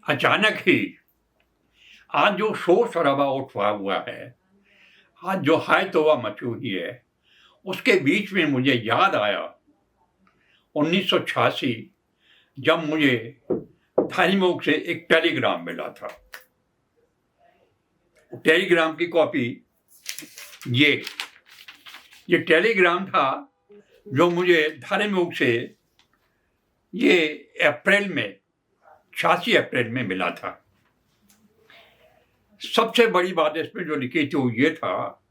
अचानक ही आज जो शोर शराबा उठा हुआ है, आज जो हाय तौबा मची हुई है, उसके बीच में मुझे याद आया 1986 जब मुझे थाईमुख से एक टेलीग्राम मिला था। टेलीग्राम की कॉपी ये टेलीग्राम था जो मुझे थाईमुख से ये अप्रैल में 86 अप्रैल में मिला था। सबसे बड़ी बात इसमें जो लिखी थी वो ये था,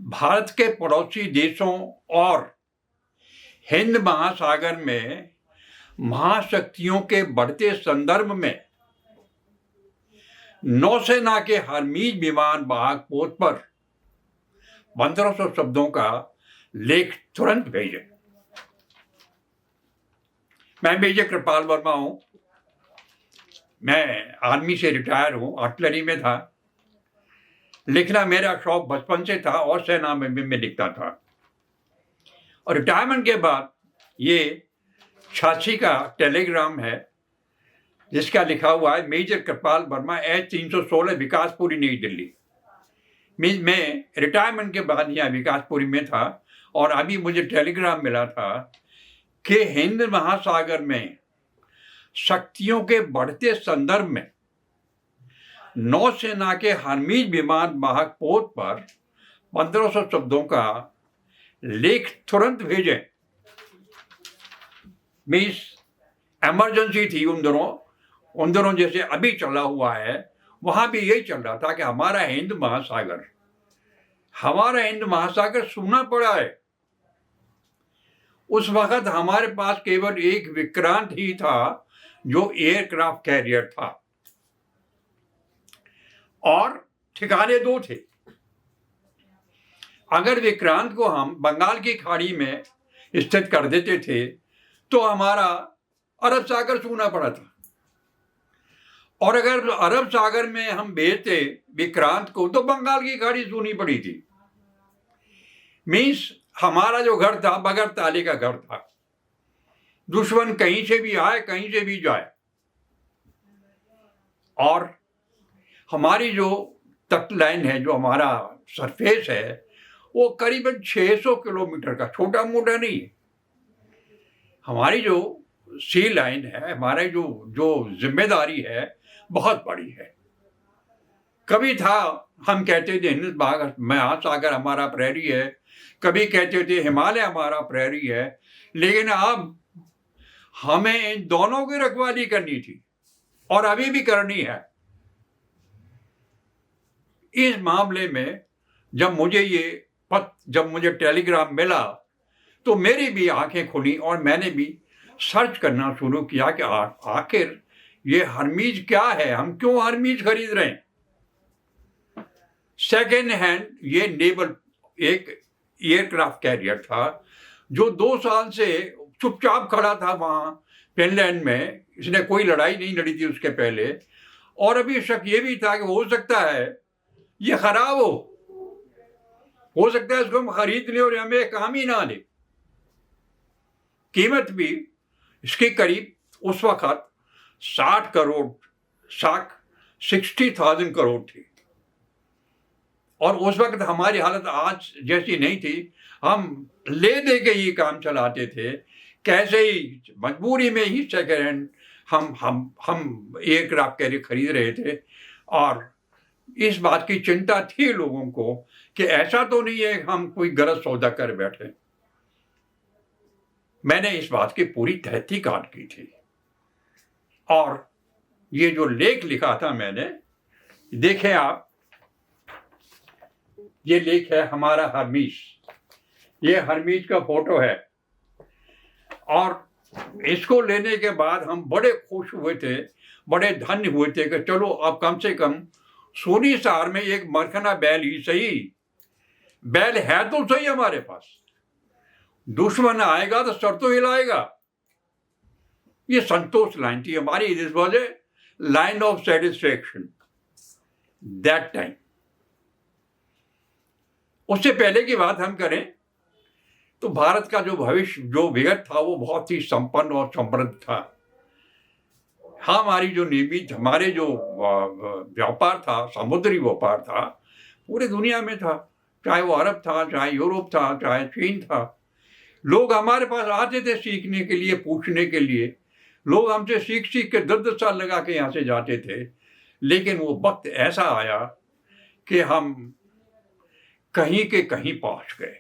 भारत के पड़ोसी देशों और हिंद महासागर में महाशक्तियों के बढ़ते संदर्भ में नौसेना के हरमीज विमान वाहक पोत पर 1500 शब्दों का लेख तुरंत भेजें। मैं मेजर कृपाल वर्मा हूं। मैं आर्मी से रिटायर हूं, आर्टिलरी में था। लिखना मेरा शौक बचपन से था और सेना में भी मैं लिखता था। और रिटायरमेंट के बाद ये 86 का टेलीग्राम है जिसका लिखा हुआ है मेजर कृपाल वर्मा H 316 विकासपुरी नई दिल्ली। मैं रिटायरमेंट के बाद यहाँ विकासपुरी में था और अभी मुझे टेलीग्राम मिला था कि हिंद महासागर में शक्तियों के बढ़ते संदर्भ में नौसेना के हरमीज विमान वाहक पोत पर 1500 शब्दों का लेख तुरंत भेजें। मीन्स इमरजेंसी थी उन दिनों जैसे अभी चला हुआ है, वहां भी यही चल रहा था कि हमारा हिंद महासागर सूना पड़ा है। उस वक्त हमारे पास केवल एक विक्रांत ही था जो एयरक्राफ्ट कैरियर था और ठिकाने दो थे। अगर विक्रांत को हम बंगाल की खाड़ी में स्थित कर देते थे तो हमारा अरब सागर सूना पड़ा था, और अगर अरब सागर में हम भेजते विक्रांत को तो बंगाल की खाड़ी सूनी पड़ी थी। मीन्स हमारा जो घर था बगैर ताले का घर था। दुश्मन कहीं से भी आए, कहीं से भी जाए। और हमारी जो तट लाइन है, जो हमारा सरफेस है, वो करीबन 600 किलोमीटर का, छोटा मोटा नहीं है। हमारी जो सी लाइन है, हमारी जो जिम्मेदारी है, बहुत बड़ी है। कभी था हम कहते थे हिंद महासागर हमारा प्रहरी है, कभी कहते थे हिमालय हमारा प्रहरी है, लेकिन अब हमें इन दोनों की रखवाली करनी थी और अभी भी करनी है। इस मामले में जब मुझे टेलीग्राम मिला तो मेरी भी आंखें खुली और मैंने भी सर्च करना शुरू किया कि आखिर ये हरमीज क्या है, हम क्यों हरमीज खरीद रहे हैं। सेकेंड हैंड ये नेवल एक एयरक्राफ्ट कैरियर था जो 2 साल से चुपचाप खड़ा था वहां फिनलैंड में। इसने कोई लड़ाई नहीं लड़ी थी उसके पहले, और अभी शक ये भी था कि हो सकता है ये खराब हो सकता है इसको हम खरीद लें और हमें काम ही ना दे। कीमत भी इसके करीब उस वक्त 60,000 करोड़ थी, और उस वक्त हमारी हालत आज जैसी नहीं थी। हम ले दे के ये काम चलाते थे, कैसे ही मजबूरी में ही सेकेंड हैंड हम एयरक्राफ्ट कैरियर खरीद रहे थे। और इस बात की चिंता थी लोगों को कि ऐसा तो नहीं है हम कोई गलत सौदा कर बैठे। मैंने इस बात की पूरी तहकीकात की थी और ये जो लेख लिखा था मैंने, देखें आप, ये लेख है हमारा हरमीज। ये हरमीज का फोटो है और इसको लेने के बाद हम बड़े खुश हुए थे, बड़े धन्य हुए थे कि चलो अब कम से कम सोनी शहर में एक मरखना बैल ही सही, बैल है तो सही हमारे पास। दुश्मन आएगा तो सर तो हिलाएगा। ये संतोष लाइन थी हमारी। This was a line of satisfaction that time. उससे पहले की बात हम करें तो भारत का जो भविष्य, जो विगत था, वो बहुत ही संपन्न और समृद्ध था। हमारी जो नेवी, हमारे जो व्यापार था, समुद्री व्यापार था, पूरे दुनिया में था, चाहे वो अरब था, चाहे यूरोप था, चाहे चीन था। लोग हमारे पास आते थे सीखने के लिए, पूछने के लिए। लोग हमसे सीख सीख के 10-10 साल लगा के यहाँ से जाते थे। लेकिन वो वक्त ऐसा आया कि हम कहीं के कहीं पहुंच गए।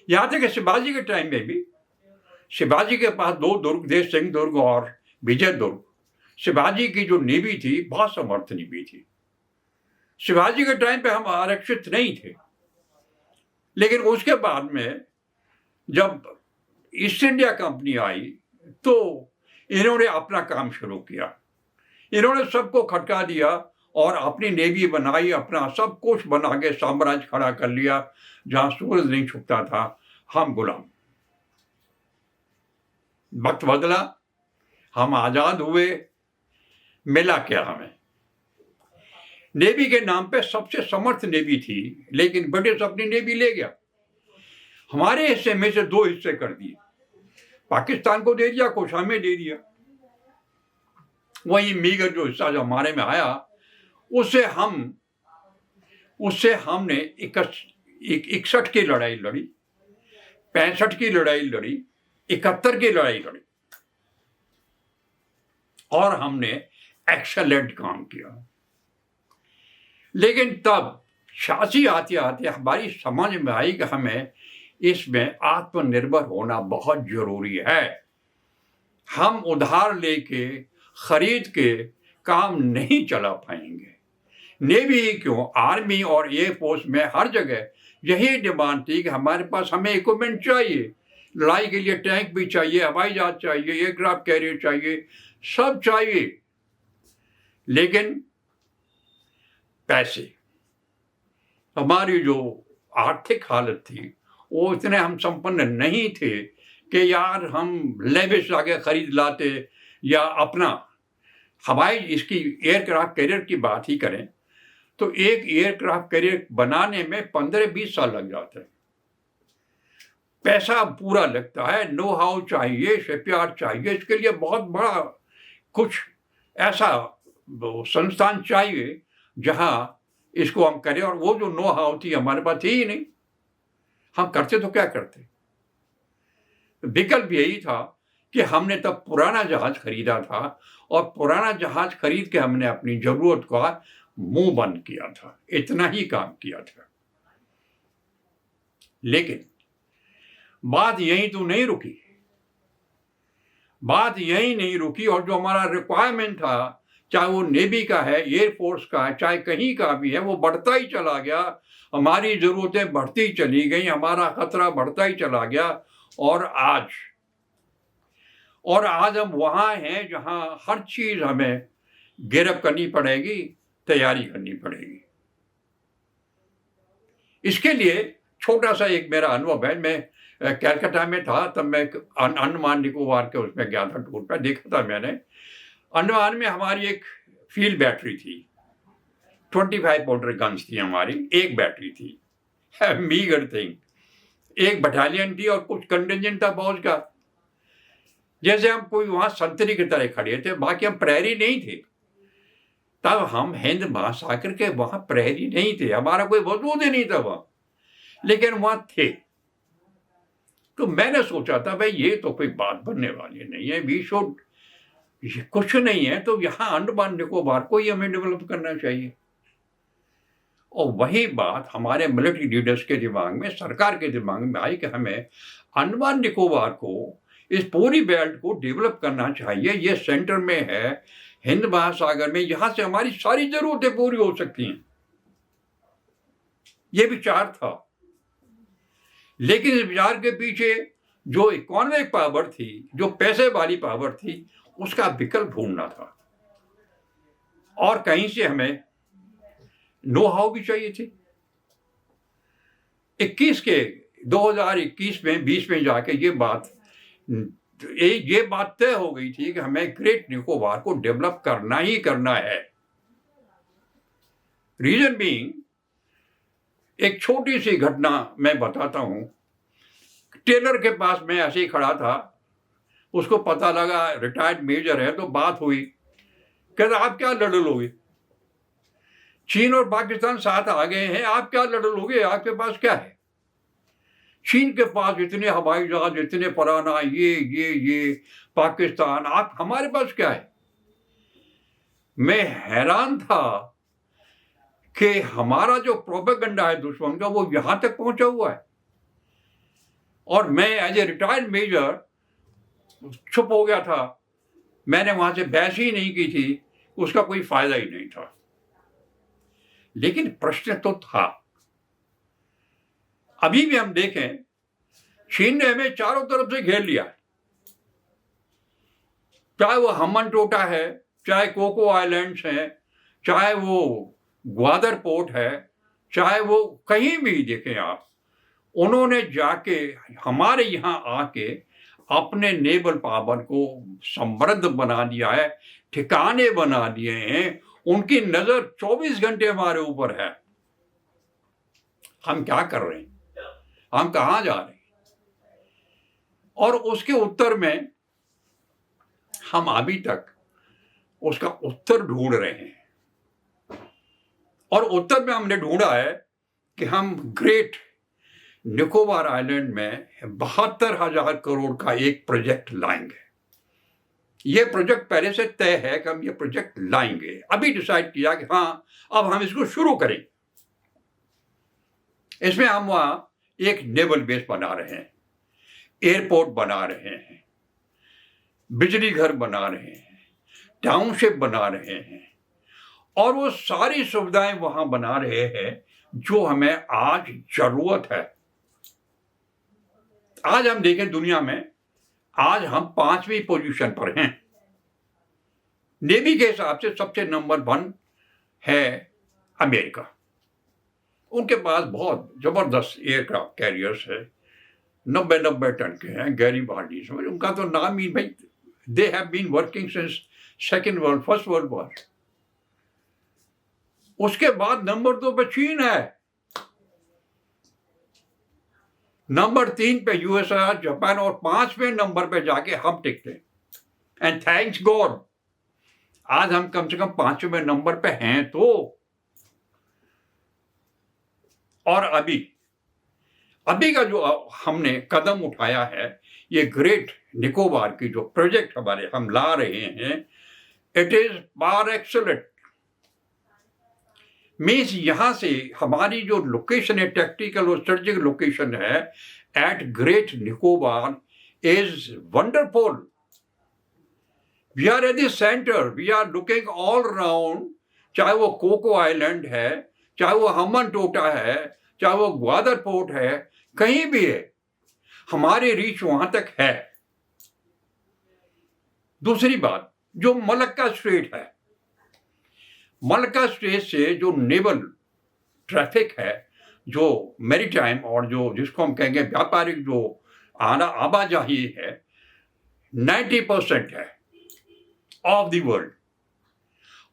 यहाँ तक कि शिवाजी के टाइम में भी, शिवाजी के पास 2 दुर्ग, देव सिंह दुर्ग और विजय दुर्ग। शिवाजी की जो नेवी थी बहुत समर्थ नेवी थी। शिवाजी के टाइम पे हम आरक्षित नहीं थे, लेकिन उसके बाद में जब ईस्ट इंडिया कंपनी आई तो इन्होंने अपना काम शुरू किया। इन्होंने सबको खटका दिया और अपनी नेवी बनाई, अपना सब कुछ बना के साम्राज्य खड़ा कर लिया। जहां सूरज नहीं छुपता था, हम गुलाम। वक्त बदला, हम आजाद हुए, मिला क्या हमें? नेवी के नाम पे सबसे समर्थ नेवी थी, लेकिन ब्रिटिश अपनी नेवी ले गया। हमारे हिस्से में से 2 हिस्से कर दिए, पाकिस्तान को दे दिया, कुछ हमें दे दिया। वही मीगर जो हिस्सा जो हमारे में आया, उससे हमने 61 की लड़ाई लड़ी, 65 की लड़ाई लड़ी, 71 की लड़ाई लड़ी, और हमने एक्सेलेंट काम किया। लेकिन तब 86 आते आते हमारी समझ में आई कि हमें इसमें आत्मनिर्भर होना बहुत जरूरी है। हम उधार लेके, खरीद के काम नहीं चला पाएंगे। नेवी ही क्यों, आर्मी और एयरफोर्स में हर जगह यही डिमांड थी कि हमारे पास, हमें इक्विपमेंट चाहिए, लड़ाई के लिए टैंक भी चाहिए, हवाई जहाज चाहिए, एयरक्राफ्ट कैरियर चाहिए, सब चाहिए। लेकिन पैसे, हमारी जो आर्थिक हालत थी वो इतने हम संपन्न नहीं थे कि यार हम लेविश आगे खरीद लाते, या अपना हवाई, इसकी एयरक्राफ्ट कैरियर की बात ही करें तो एक एयरक्राफ्ट कैरियर बनाने में 15-20 साल लग जाते हैं। पैसा पूरा लगता है, नो हाउ चाहिए, शिपयार्ड चाहिए, इसके लिए बहुत बड़ा कुछ ऐसा संस्थान चाहिए जहां इसको हम करें। और वो जो नो हाउ थी हमारे पास थी ही नहीं। हम करते तो क्या करते? विकल्प यही था कि हमने तब पुराना जहाज खरीदा था, और पुराना जहाज खरीद के हमने अपनी जरूरत का मुंह बंद किया था। इतना ही काम किया था। लेकिन बात यही तो नहीं रुकी, बात यही नहीं रुकी। और जो हमारा रिक्वायरमेंट था, चाहे वो नेवी का है, एयरफोर्स का है, चाहे कहीं का भी है, वो बढ़ता ही चला गया। हमारी जरूरतें बढ़ती चली गई, हमारा खतरा बढ़ता ही चला गया। और आज हम वहां हैं जहां हर चीज हमें गिरफ्त करनी पड़ेगी, तैयारी करनी पड़ेगी। इसके लिए छोटा सा एक मेरा अनुभव है। मैं कलकत्ता में था, तब मैं अंडमान निकोबार के उसमें गया था, टूर पर देखा था मैंने। अंडमान में हमारी एक फील्ड बैटरी थी, 25 पाउंडर गन्स थी हमारी, एक बैटरी थी, मीगर थिंग। एक बटालियन थी और कुछ कंटिजेंट था फौज का। जैसे हम कोई वहां संतरी की तरह खड़े थे, बाकी हम प्रहरी नहीं थे। तब हम हिंद महासागर के वहां प्रहरी नहीं थे, हमारा कोई वजूद ही नहीं था वहां, लेकिन वहां थे। तो मैंने सोचा था भाई ये तो कोई बात बनने वाली नहीं है, वी शुड, ये कुछ नहीं है तो यहाँ अंडमान निकोबार को ही हमें डेवलप करना चाहिए। और वही बात हमारे मिलिट्री लीडर्स के दिमाग में, सरकार के दिमाग में आई कि हमें अंडमान निकोबार को, इस पूरी बेल्ट को डेवलप करना चाहिए। ये सेंटर में है, हिंद महासागर में, यहां से हमारी सारी जरूरतें पूरी हो सकती हैं। ये विचार था। लेकिन इस विचार के पीछे जो इकोनॉमिक पावर थी, जो पैसे वाली पावर थी, उसका विकल्प ढूंढना था। और कहीं से हमें नो हाउ भी चाहिए थी। 2021 में 20 में जाके ये बात तय हो गई थी कि हमें ग्रेट निकोबार को डेवलप करना ही करना है। रीजन बीइंग, एक छोटी सी घटना मैं बताता हूं। टेलर के पास मैं ऐसे ही खड़ा था, उसको पता लगा रिटायर्ड मेजर है, तो बात हुई, कहता आप क्या लड़ लोगे, चीन और पाकिस्तान साथ आ गए हैं, आप क्या लड़ लोगे, आपके पास क्या है। चीन के पास इतने हवाई जहाज, इतने पुराना ये पाकिस्तान, आप हमारे पास क्या है। मैं हैरान था कि हमारा जो प्रोपेगेंडा है दुश्मन का वो यहां तक पहुंचा हुआ है, और मैं एज ए रिटायर्ड मेजर चुप हो गया था। मैंने वहां से बहस ही नहीं की थी, उसका कोई फायदा ही नहीं था। लेकिन प्रश्न तो था। अभी भी हम देखें, चीन ने हमें चारों तरफ से घेर लिया, चाहे वो हमन टोटा है, चाहे कोको आइलैंड्स हैं, चाहे वो ग्वादर पोर्ट है, चाहे वो कहीं भी देखें आप, उन्होंने जाके हमारे यहाँ आके अपने नेवल पावर को समृद्ध बना दिया है, ठिकाने बना दिए हैं। उनकी नजर 24 घंटे हमारे ऊपर है। हम क्या कर रहे हैं, हम कहाँ जा रहे हैं, और उसके उत्तर में हम अभी तक उसका उत्तर ढूंढ रहे हैं। और उत्तर में हमने ढूंढा है कि हम ग्रेट निकोबार आइलैंड में 72,000 करोड़ का एक प्रोजेक्ट लाएंगे। ये प्रोजेक्ट पहले से तय है कि हम ये प्रोजेक्ट लाएंगे। अभी डिसाइड किया कि हाँ, अब हम इसको शुरू करें। इसमें हम वहां एक नेवल बेस बना रहे हैं, एयरपोर्ट बना रहे हैं, बिजली घर बना रहे हैं, टाउनशिप बना रहे हैं, और वो सारी सुविधाएं वहां बना रहे हैं जो हमें आज जरूरत है। आज हम देखें दुनिया में, आज हम 5वीं पोजीशन पर हैं। नेवी के हिसाब से सबसे नंबर 1 है अमेरिका। उनके पास बहुत जबरदस्त एयरक्राफ्ट कैरियर्स है, 90 टन के हैं, गैरीबाल्डी। उनका तो नाम ही भाई, they have been working since first world war. उसके बाद नंबर 2 पे चीन है, नंबर 3 पे यूएसआर, जापान, और 5वें नंबर पे जाके हम टिकते हैं। एंड थैंक्स गॉड आज हम कम से कम 5वें नंबर पे हैं। तो और अभी का जो हमने कदम उठाया है, ये ग्रेट निकोबार की जो प्रोजेक्ट हमारे हम ला रहे हैं, it is par excellent. Means यहां से हमारी जो लोकेशन है, टैक्टिकल और स्ट्रेटेजिक लोकेशन है at great Nicobar, is wonderful. We are at the center, we are looking all round. चाहे वो कोको आइलैंड है, चाहे वो हमन टोटा है, चाहे वो ग्वादर पोर्ट है, कहीं भी है, हमारी रीच वहां तक है। दूसरी बात, जो मलक्का स्ट्रेट है, मलक्का स्ट्रेट से जो नेवल ट्रैफिक है, जो मैरीटाइम और जो जिसको हम कहेंगे व्यापारिक जो आवाजाही है, 90% है ऑफ द वर्ल्ड,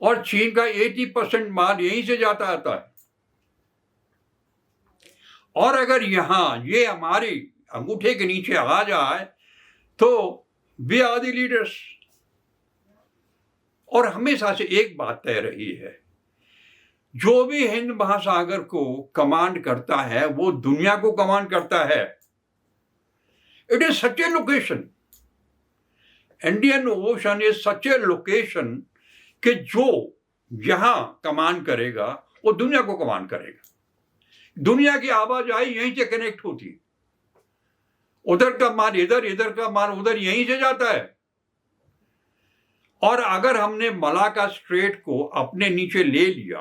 और चीन का 80% माल यहीं से जाता आता है। और अगर यहां ये हमारी अंगूठे के नीचे आ जाए तो वी आर द लीडर्स। और हमेशा से एक बात तय रही है, जो भी हिंद महासागर को कमांड करता है वो दुनिया को कमांड करता है। It is such A location, Indian ocean is such A location कि जो यहां कमांड करेगा वो दुनिया को कमांड करेगा। दुनिया की आवाजाही यहीं से कनेक्ट होती है, उधर का माल इधर, इधर का माल उधर, यहीं से जाता है। और अगर हमने मलाक्का स्ट्रेट को अपने नीचे ले लिया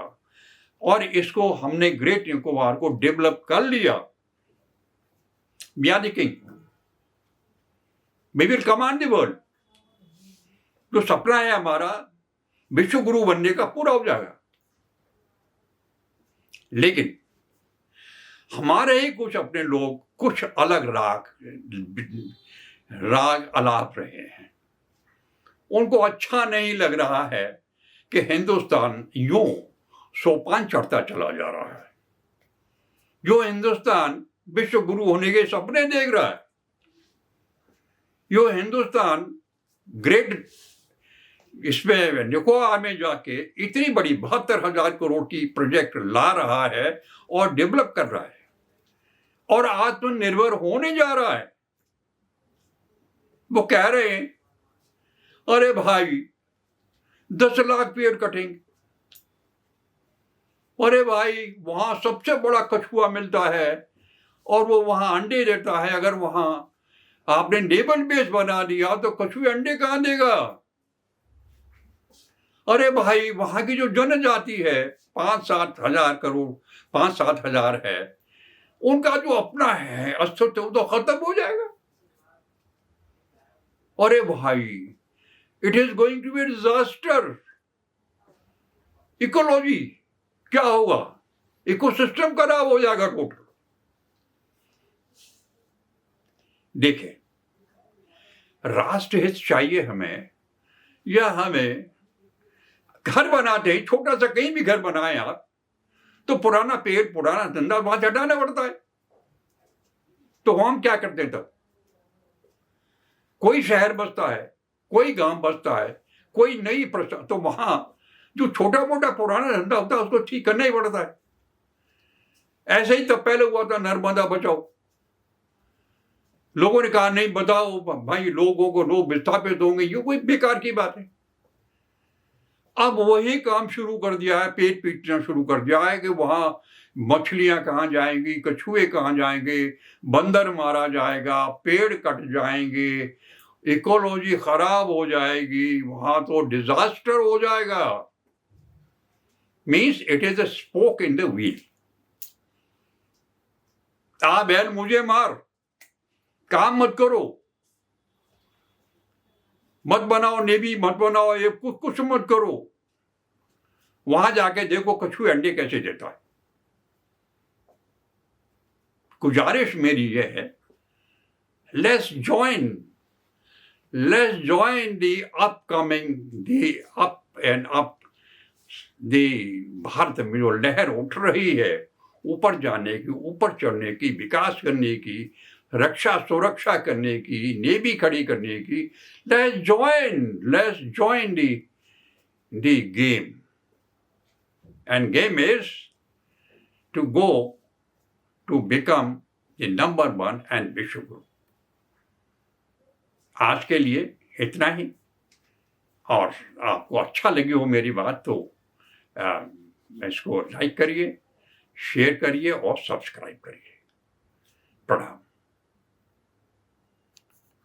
और इसको हमने ग्रेट निकोबार को डेवलप कर लिया, we are the king, we will command the world. जो सपना है हमारा विश्व गुरु बनने का, पूरा हो जाएगा। लेकिन हमारे ही कुछ अपने लोग कुछ अलग राग अलाप रहे हैं। उनको अच्छा नहीं लग रहा है कि हिंदुस्तान यूं सोपान चढ़ता चला जा रहा है। जो हिंदुस्तान विश्व गुरु होने के सपने देख रहा है, यो हिंदुस्तान ग्रेट इसमें निकोबार में जाके इतनी बड़ी 72,000 करोड़ की प्रोजेक्ट ला रहा है और डेवलप कर रहा है और आत्मनिर्भर होने जा रहा है। वो कह रहे हैं अरे भाई 10 लाख पेड़ कटेंगे, अरे भाई वहां सबसे बड़ा कछुआ मिलता है और वो वहां अंडे देता है, अगर वहां आपने नेवल बेस बना दिया तो कछुए अंडे कहां देगा। अरे भाई वहां की जो जनजाति है 5-7 हजार करोड़ 5-7 हजार है, उनका जो अपना है अस्तित्व तो खत्म हो जाएगा। अरे भाई it is going to be disaster. Ecology क्या होगा, इकोसिस्टम खराब हो जाएगा टोटल। देखें, राष्ट्रहित चाहिए हमें या हमें घर बनाते हैं, छोटा सा कहीं भी घर बनाए आप तो पुराना पेड़ पुराना धंधा वहां से हटाना पड़ता है। तो हम क्या करते हैं तब, कोई शहर बसता है, कोई गांव बसता है, कोई नई प्रश्न, तो वहां जो छोटा मोटा पुराना धंधा होता है उसको ठीक करना ही पड़ता है। ऐसे ही तब पहले हुआ था नर्मदा बचाओ, लोगों ने कहा नहीं बताओ भाई, लोगों को लोग विस्थापित होंगे, ये कोई बेकार की बात है। अब वही काम शुरू कर दिया है, पेट पीटना शुरू कर दिया है कि वहां मछलियां कहां जाएंगी, कछुए कहां जाएंगे, बंदर मारा जाएगा, पेड़ कट जाएंगे, इकोलॉजी खराब हो जाएगी, वहां तो डिजास्टर हो जाएगा। Means it is a spoke in the wheel. आ बैल मुझे मार, काम मत करो, मत बनाओ नेवी, मत बनाओ ये, कुछ मत करो। वहां जाके देखो कछुए अंडे कैसे देता है। गुजारिश मेरी ये है, let's join the upcoming, the up and up, the Bharat में जो लहर उठ रही है ऊपर जाने की, ऊपर चढ़ने की, विकास करने की, रक्षा सुरक्षा करने की, नेवी खड़ी करने की। Let's join the game, and game is to go to become the number 1 and विश्व गुरु। आज के लिए इतना ही, और आपको अच्छा लगी हो मेरी बात तो इसको लाइक करिए, शेयर करिए और सब्सक्राइब करिए। प्रणाम।